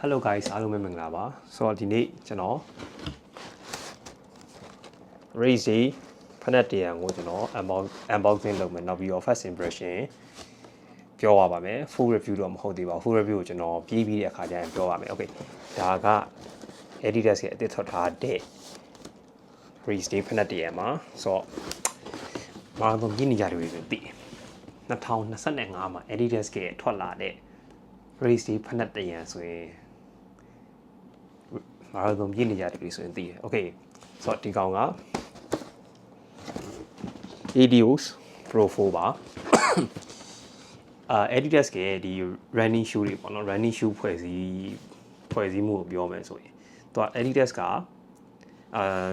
Hello guys အားလုံးပဲမင်္ဂလာပါဆိုတော့ဒီနေ့ကျွန်တော် Razy ဖက်နက်တရံကိုကျွန်တော် unboxing လုပ်မယ်နောက်ပြီးတော့ first impression ပြောရပါမယ် full review တော့မဟုတ်သေးပါဘူး full review ကိုကျွန်တော်ပြီးတဲ့အခါကျရင်ပြောပါမယ် okay ဒါက Adidas ရဲ့အသစ်ထွက်ထားတဲ့ Razy ဖက်နက်တရံမှာဆိုတော့မာရသွန်ပြည့်နေကြတယ်ဆိုသိတယ်2025မှာ Adidas ကထွက်လာတဲ့ Razy ဖက်နက်တရံဆိုရင်မာရသွန်ပြည့်နေကြတယ်ဆိုရင်သိတယ် okay ဆိုတော့ဒီကောင်က Adios Pro 4 ပါ Adidas ကဒီ running shoe တွေပေါ့နော် running shoe ဖွဲ့စည်းမှုကိုပြောမယ်ဆိုရင်သူက Adidas က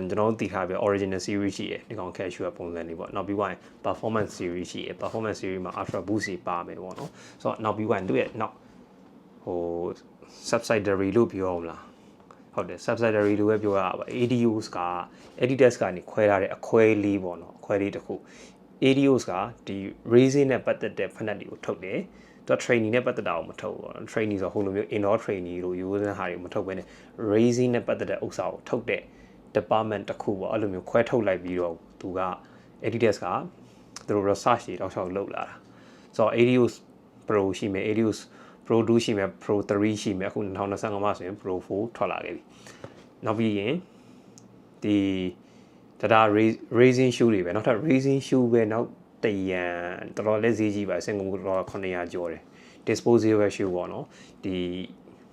ကျွန်တော်တို့တည်ထားပြီး original series ရှိတယ်ဒီကောင် casual ပုံစံလေးပေါ့နောက်ပြီးရင် performance series ရှိတယ် performance series မှာ ultra boost တွေပါမယ်ပေါ့နော်ဆိုတော့နောက်ပြီးရင်သူ့ရဲ့နောက်ဟို subsidiary လို့ပြောအောင်လားဟုတ်တယ် subsidiary လို့ပဲပြောရပါ Adios က Adidas ကနေခွဲထားတဲ့အခွဲလေးပေါ့နော်အခွဲလေးတစ်ခု Adios ကဒီ Razy နဲ့ပတ်သက်တဲ့ဖက်နက်တွေကိုထုတ်တယ်သူက training နဲ့ပတ်သက်တာကိုမထုတ်ဘူးပေါ့နော် training ဆိုဟိုလိုမျိုး indoor training လို့ရိုးစင်းဟာတွေမထုတ်ဘဲနဲ့ Razy နဲ့ပတ်သက်တဲ့ဥစ္စာကိုထုတ်တဲ့ department တစ်ခုပေါ့အဲ့လိုမျိုးခွဲထုတ်လိုက်ပြီးတော့သူက Adidas ကသူတို့ research တွေတောက်လျှောက်လုပ်လာတာဆိုတော့ Adios Pro ရှိမယ် Adios Pro 2ရှိမယ် Pro 3ရှိမယ်အခု2025မှာဆိုရင် Pro 4ထွက်လာခဲ့ပြီနောက်ပြီးရင်ဒီဒါ Razy shoe တွေပဲနောက်ထပ် Razy shoe ပဲနောက်တရံတော်တော်လေးဈေးကြီးပါစင်ကာပူတော်900ကျော်တယ် disposable shoe ပေါ့နော်ဒီ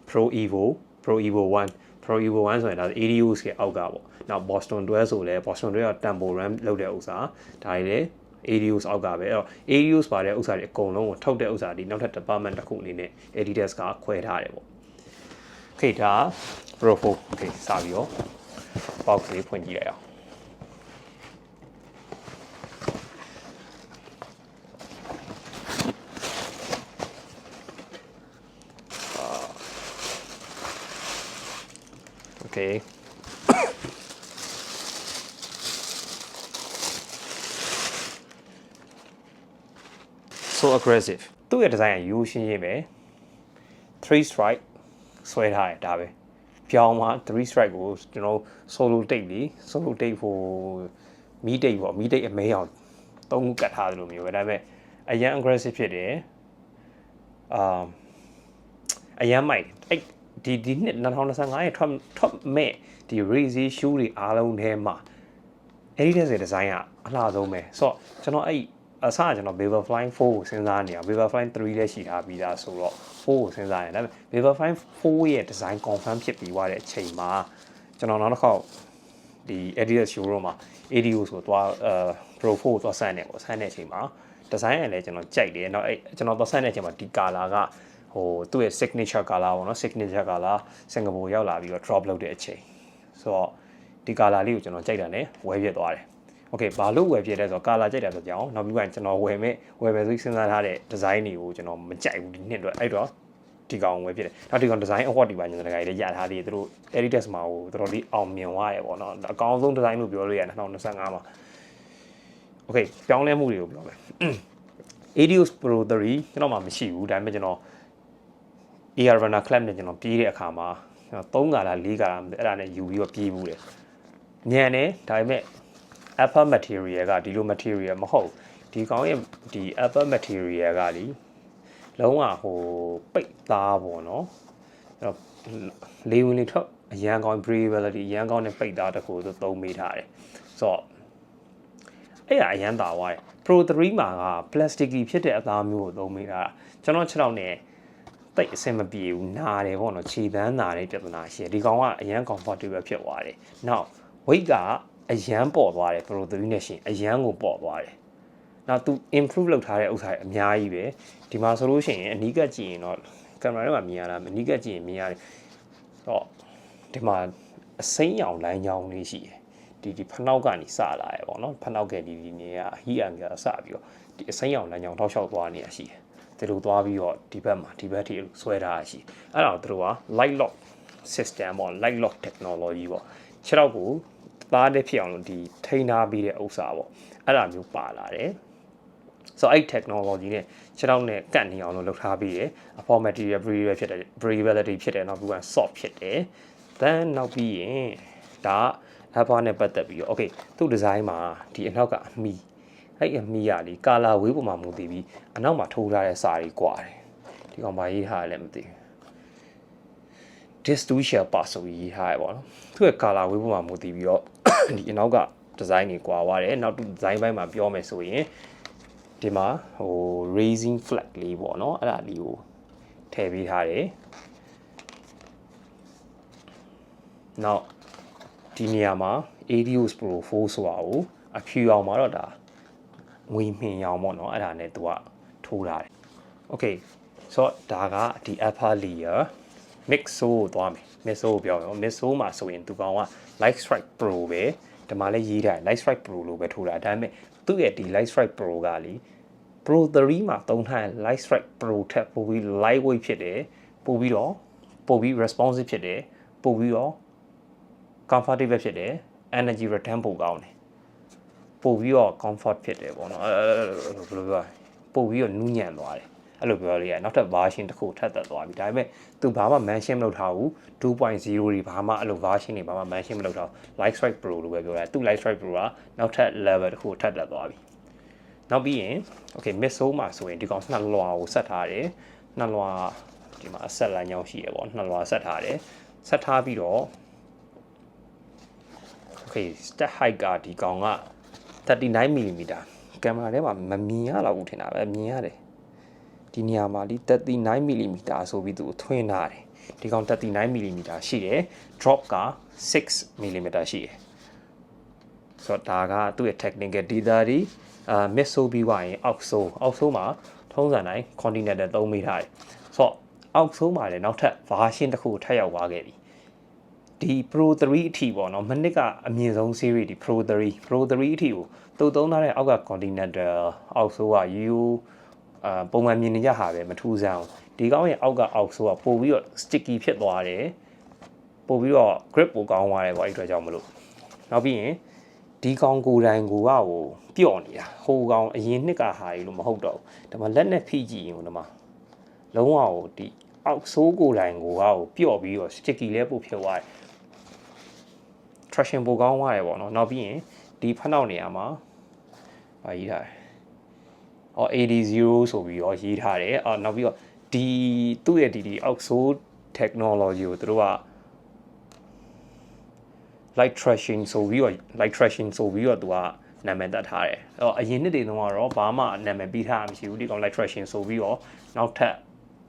Pro Evo 1ဆိုရင်ဒါ Adios ရဲ့အောက်ကပေါ့နောက် Boston 12ဆိုလဲ Boston 12က Tempo Run လုပ်တဲ့ဥစ္စာဒါတွေလည်း Adios အောက်ကပဲအဲ့တော့ Adios ပါတဲ့ဥစ္စာတွေအကုန်လုံးကိုထုတ်တဲ့ဥစ္စာဒီနောက်ထပ် department တစ်ခုအနေနဲ့ Adidas ကခွဲထားတယ်ပေါ့ Okay ဒါ Pro 4 Okay စပြီးတော့ box လေးဖွင့်ကြည့်လိုက်အောင်Okay so aggressive သူ့ရဲ့ design ကရိုးရှင်းရှင်းပဲ3 strike ဆွဲထားတယ်ဒါပဲပြောင်းမှာ3 strike ကိုကျွန်တော် solo tape ဖို့မီးတိတ်ပေါ့မီးတိတ်အမဲအောင်သုံးခုကတ်ထားတယ်လို့မျိုးပဲဒါပေမဲ့အရန် aggressive ဖြစ်တယ်အရန်မိုက်အဲ့ဒီနှစ်2025ရဲ့ထွက်မဲ့ဒီ Razy shoe တွေအားလုံးထဲမှာ Adidas ရဲ့ design ကအလှဆုံးပဲဆိုတော့ကျွန်တော်အဲ့အစကျွန်တော် Vaporfly 4ကိုစဉ်းစားနေအောင် Vaporfly 3လည်းရှိထားပြီးသားဆိုတော့4ကိုစဉ်းစားနေဒါပေမဲ့ Vaporfly 4ရဲ့ design confirm ဖြစ်ပြီးသွားတဲ့အချိန်မှာကျွန်တော်နောက်တစ်ခေါက်ဒီ Adidas showroom မှာ Adios ကိုသွားPro 4ကိုသွားဆန်းနေပေါ့ဆန်းတဲ့အချိန်မှာ design ကလည်းကျွန်တော်ကြိုက်တယ်နောက်အဲ့ကျွန်တော်သွားဆန်းတဲ့အချိန်မှာဒီ color ကဟိုသူ့ရဲ့ signature color ပေါ့နော် signature color စင်ကာပူရောက်လာပြီးတော့ drop လုပ်တဲ့အချိန်ဆိုတော့ဒီ color လေးကိုကျွန်တော်ကြိုက်တာနဲ့ဝယ်ပြသွားတယ် Okay ဘာလို့ဝယ်ပြလဲဆိုတော့ color ကြိုက်တာဆိုကြောင်းနောက်ပြီးမှကျွန်တော်ဝယ်မယ်ဆိုစဉ်းစားထားတဲ့ design တွေကိုကျွန်တော်မကြိုက်ဘူးဒီနှစ်အတွက်အဲ့တော့ဒီကောင်ဝယ်ပြတယ်နောက်ဒီကောင် design award တွေပါကျွန်တော်တကယ်လည်းရထားသေးတယ်သူတို့ Adidas မှာဟိုတော်တော်လေးအောင်မြင်သွားတယ်ပေါ့နော်အကောင်းဆုံး design လို့ပြောလို့ရတယ်2025မှာ Okay ပြောင်းလဲမှုတွေကိုပြောမယ် Adios Pro 3ကျွန်တော်မှမရှိဘူးဒါပေမဲ့ကျွန်တော် Air Runner Club နဲ့ကျွန်တော်ပြေးတဲ့အခါမှာ3ကာလာ4ကာလာအဲ့ဒါနဲ့ယူပြီးတော့ပြေးဘူးတယ်ညံတယ်ဒါပေမဲ့ upper material ကဒီလို material မဟုတ်ဒီကောင်ရဲ့ဒီ upper material ကလीလုံးဝဟိုပိတ်သားပေါ့နော်အဲ့တော့လေဝင်လေထွက်အရန်ကောင်း breathability အရန်ကောင်းတဲ့ပိတ်သားတစ်ခုဆိုသုံးမိထားတယ်ဆိုတော့အဲ့ဒါအရန်သာသွားတယ် Pro 3မှာက plasticky ဖြစ်တဲ့အသားမျိုးကိုသုံးမိတာကျွန်တော်6တော့နဲ့တိတ်အဆင်မပြေဘူးနားတယ်ပေါ့နော်ခြေပန်းနာတဲ့ပြဿနာရှိတယ်ဒီကောင်ကအရန် comfortable ဖြစ်သွားတယ်နောက် weight ကအရန်ပေါ်သွားတယ် Pro 3နဲ့ရှင်အရန်ကိုပေါ်သွားတယ်နောက်သူ improve လုပ်ထားတဲ့ဥစ္စာတွေအများကြီးပဲဒီမှာဆိုလို့ရှိရင်အနီးကပ်ကြည့်ရင်တော့ကင်မရာထဲမှာမြင်ရတာအနီးကပ်ကြည့်ရင်မြင်ရတယ်တော့ဒီမှာအစိမ်းရောင်လိုင်းချောင်းလေးရှိတယ်ဒီဖနောက်ကနေစလာရပေါ့နော်ဖနောက်ကဒီနေက heat angle စပြီးတော့ဒီအစိမ်းရောင်လိုင်းချောင်းထောက်လျှောက်သွားနေတာရှိတယ်ဒီလိုသွားပြီးတော့ဒီဘက်ထိဆွဲထားရရှိအဲ့တော့သူတို့က light lock system ပေါ့ light lock technology ပေါ့ခြေထောက်ကိုသားတဲ့ဖြစ်အောင်လို့ဒီထိန်းထားပြီးတဲ့ဥစ္စာပေါ့အဲ့ဒါမျိုးပါလာတယ် so အဲ့ technology နဲ့ခြေထောက်နဲ့ကတ်နေအောင်လို့လုပ်ထားပြီးတယ်အပေါ် material breathability ဖြစ်တယ်နောက်ပြီးတော့ soft ဖြစ်တယ် then နောက်ပြီးရင်ဒါအပေါ်နဲ့ပတ်သက်ပြီးတော့ okay သူ့ design မှာဒီအနောက်ကအမီအဲ့အမီရလေ color wave ပေါ်မှာမူတည်ပြီးအနောက်မှာထိုးထားတဲ့စာတွေကွာတယ်ဒီကောင်ဘာရေးထားလဲမသိဘူး this to share pass ဆိုပြီးရေးထားရပါတော့သူ့ရဲ့ color wave ပေါ်မှာမူတည်ပြီးတော့ဒီအနောက်က design တွေကွာသွားတယ်နောက်သူ design ဘက်မှာပြောမယ်ဆိုရင်ဒီမှာဟို raising flag လေးပေါ့နော်အဲ့ဒါလေးကိုထည့်ပေးထားတယ်နောက်ဒီနေရာမှာ ADOS Pro 4ဆိုတာကိုအဖြူအောင်မှာတော့ဒါငွေမြင်အောင်ပေါ့နော်အဲ့ဒါနဲ့သူကထိုးထားတယ် okay ဆိုတော့ဒါကဒီ upper layer mixo ကိုသွားမယ် mixo ကိုပြောမယ် mixo မှာဆိုရင်သူကောင်က Light Strike Pro ပဲဒီမှာလည်းရေးထားတယ် Light Strike Pro လို့ပဲထိုးတာဒါပေမဲ့သူ့ရဲ့ဒီ Light Strike Pro ကလေ Pro 3မှာသုံးထားတဲ့ Light Strike Pro ထက်ပိုပြီး lightweight ဖြစ်တယ်ပိုပြီး responsive ဖြစ်တယ်ပိုပြီးတော့ comfortable ဖြစ်တယ် energy return ပိုကောင်းတယ်ပိုပြီးတော့ comfort ဖြစ်တယ်ပေါ့နော်ဘယ်လိုပြောပိုပြီးတော့နူးညံ့သွားတယ်အဲ့လိုပြောလို့ရနောက်ထပ် version တစ်ခုထပ်သက်သွားပြီဒါပေမဲ့သူဘာမှ mention မလုပ်ထားဘူး 2.0 တွေဘာမှအဲ့လို version တွေဘာမှ mention မလုပ်ထားဘူး Light Strike Pro လို့ပဲပြောတာသူ Light Strike Pro ကနောက်ထပ် level တစ်ခုထပ်သက်သွားပြီနောက်ပြီးရင် okay midsole မှာဆိုရင်ဒီကောင်နှစ်လွှာကိုဆက်ထားတယ်နှစ်လွှာဒီမှာအဆက်လမ်းကြောင်းရှိရပေါ့နှစ်လွှာဆက်ထားတယ်ဆက်ထားပြီးတော့ okay step height ကဒီကောင်က 39mm ကင်မရာထဲမှာမမြင်ရတော့ဘူးထင်တာပဲမြင်ရတယ်ဒီနေရာမှာဒီ 39mm ဆိုပြီးသူထွင်းထားတယ်ဒီကောင် 39mm ရှိတယ် drop က 6mm ရှိတယ်ဆိုတော့ဒါကသူ့ရဲ့ technical data တွေmidsole ပြီးသွားရင် outsole မှာထုံးစံတိုင်း continental သုံးမိထားတယ်ဆိုတော့ outsole မှာလည်းနောက်ထပ် version တစ်ခုထပ်ရောက်သွားခဲ့ပြီဒီ Pro 3 အထိပေါ့နော်မနစ်ကအမြင့်ဆုံး series ဒီ Pro 3 အထိကိုသူသုံးထားတဲ့အောက်က continental outsole က U ပုံမှန်မြင်နေကြဟာပဲမထူးဆန်းအောင်ဒီကောင်းရဲ့အောက်က outsole ကပို့ပြီးတော့ sticky ဖြစ်သွားတယ်ပို့ပြီးတော့ grip ပိုကောင်းသွားတယ်ပေါ့အဲ့အတွက်ကြောင့်မလို့နောက်ပြီးရင်ဒီကောင်ကိုယ်တိုင်ကိုကဟိုပျော့နေတာဟိုကောင်အရင်နှစ်ကဟာကြီးလို့မဟုတ်တော့ဘူးဒါမှလက်နဲ့ဖိကြည့်ရင်ဒီမှာလုံးဝဟိုဒီအောက်ဆိုးကိုယ်တိုင်ကိုကဟိုပျော့ပြီးတော့ sticky လဲပို့ဖြစ်သွားတယ် traction ပိုကောင်းသွားတယ်ပေါ့နော်နောက်ပြီးရင်ဒီဖက်နောက်နေရာမှာဗာရေးထားတယ်AD0 ဆိုပြီးတော့ရေးထားတယ်နောက်ပြီးတော့ဒီသူ့ရဲ့ဒီအောက်ဆိုး technology ကိုသူတို့က light tracing ဆိုပြီးတော့သူကနာမည်တက်ထားတယ်အရင်နှစ်တွေတုန်းကတော့ဘာမှနာမည်ပြီးထားမှမရှိဘူးဒီကောင် light tracing ဆိုပြီးတော့နောက်ထပ်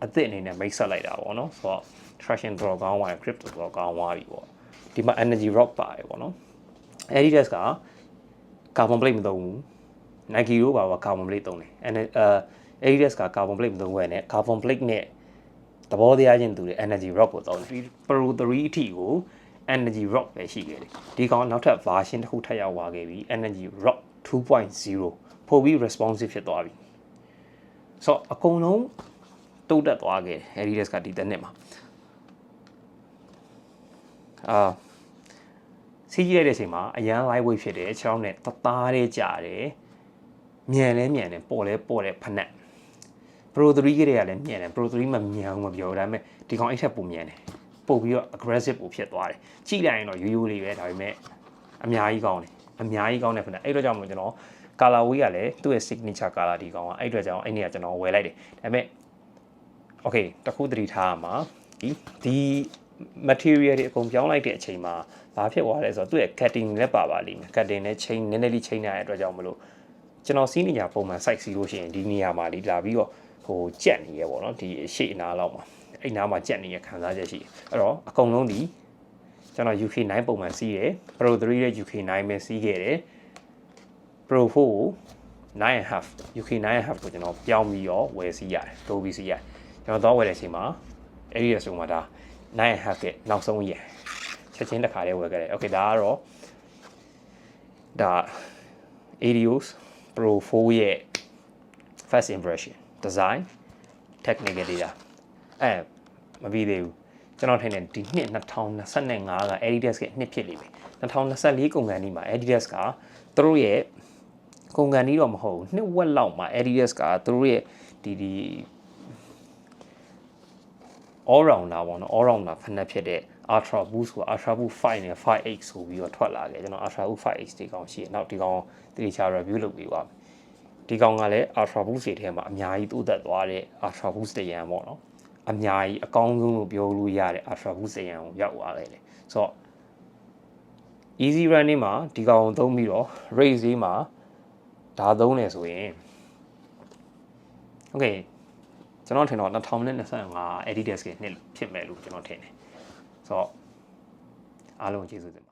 အသစ်အနေနဲ့မိတ်ဆက်လိုက်တာပေါ့နော်ဆိုတော့ tracking တော့ကောင်းသွားတယ် grip တော့ကောင်းသွားပြီပေါ့ဒီမှာ energy rock ပါတယ်ပေါ့နော် Adidas က carbon plate မသုံးဘူး Nike တို့က carbon plate သုံးတယ်Adidas က carbon plate မသုံးဘဲနဲ့ carbon plate နဲ့သဘောတရားချင်းတူတယ် energy rock ကိုသုံးတယ် Pro 3 အထိကိုenergy rock ပဲရှိခဲ့တယ်ဒီကောင်နောက်ထပ် version တစ်ခုထပ်ရောက်သွားခဲ့ပြီ energy rock 2.0 ပိုပြီး responsive ဖြစ်သွားပြီဆိုတော့အကုန်လုံးတိုးတက်သွားခဲ့ Adidas ကဒီတစ်နှစ်မှာစီးကြည့်လိုက်တဲ့အချိန်မှာအရန် lightweight ဖြစ်တယ်ခြေထောက်နဲ့တသားလေးကြာတယ်မြန်တယ်ပေါ်တယ်ဖက်နက် Pro 3 ကလေးကလည်းမြန်တယ် Pro 3 မမြန်ဘူးမပြောဒါပေမဲ့ဒီကောင်အဲ့ထက်ပိုမြန်တယ်ပို့ပြီးတော့ aggressive ပိုဖြစ်သွားတယ်ကြည့်လိုက်ရင်တော့ရိုးလေးပဲဒါပေမဲ့အများကြီးကောင်းတယ်ဖက်နက်အဲ့တော့ကြောင့်မလို့ကျွန်တော် colorway ကလည်းသူ့ရဲ့ signature color ဒီကောင်ကအဲ့အတွက်ကြောင့်အဲ့နေ့ကကျွန်တော်ဝယ်လိုက်တယ်ဒါပေမဲ့ okay တခုသတိထားရမှာဒီ material တွေအကုန်ပြောင်းလိုက်တဲ့အချိန်မှာဘာဖြစ်သွားလဲဆိုတော့သူ့ရဲ့ cutting လည်းပါလိမ့်မယ် cutting နဲ့ chain နည်းနည်းလေး chain ရတဲ့အတွက်ကြောင့်မလို့ကျွန်တော်စီးနေကြပုံမှန် site စီးလို့ရှိရင်ဒီနေရာမှာဒီလာပြီးတော့ဟိုကြက်နေရပေါ့နော်ဒီရှေ့အနားလောက်မှာအဲ့နားမှာကြက်နေတဲ့ခံစားချက်ရှိအဲ့တော့အကုန်လုံးဒီကျွန်တော် UK9 ပုံမှန်စီးတယ် Pro 3 ရဲ့ UK9 ပဲစီးခဲ့တယ် Pro 4 ကို 9.5 UK9.5 ကိုကျွန်တော်ပြောင်းပြီးတော့ဝယ်စီးရတယ်တိုးပြီးစီးရတယ်ကျွန်တော်တော့ဝယ်တဲ့အချိန်မှာအဲ့ဒီရဆိုမှာဒါ 9.5 ကနောက်ဆုံးရချက်ချင်းတစ်ခါလေးဝယ်ခဲ့တယ် okay ဒါကတော့ဒါ Adios Pro 4 ရဲ့ first impression design technical data မပြီးသေးဘူးကျွန်တော်ထင်တယ်ဒီနှစ်2025က Adidas ရဲ့နှစ်ဖြစ်လိမ့်မယ်2024ကုန်ခန်းဒီမှာ Adidas ကသူတို့ရဲ့ ကုန်ကန်ကြီးတော့မဟုတ်ဘူးနှစ်ဝက်လောက်မှာ Adidas ကသူတို့ရဲ့ဒီ all rounder ပေါ့နော် all rounder ဖက်နှက်ဖြစ်တဲ့ Ultra Boost ဆို Ultra Boost 5နဲ့5X ဆိုပြီးတော့ထွက်လာခဲ့ကျွန်တော် Ultra Boost 5X ဒီကောင်ရှိတယ်နောက်ဒီကောင်တတိချာ review လုပ်ပြီးပါမယ်ဒီကောင်ကလည်း Ultra Boost တွေထဲမှာအများကြီးတိုးတက်သွားတဲ့ Ultra Boost တရံပေါ့နော်အများကြီးအကောင်းဆုံးလို့ပြောလို့ရတဲ့ Ultra Boost တရံကိုရောက်သွားခဲ့တယ်ဆိုတော့ easy running မှာဒီကောင်ကိုသုံးပြီးတော့ race ဈေးမှာဒါသုံးနေဆိုရင် okay ကျွန်တော်ထင်တော့2025 Adidas ကနှစ်ဖြစ်မယ်လို့ကျွန်တော်ထင်တယ်ဆိုတော့အားလုံးကျေးဇူးတင်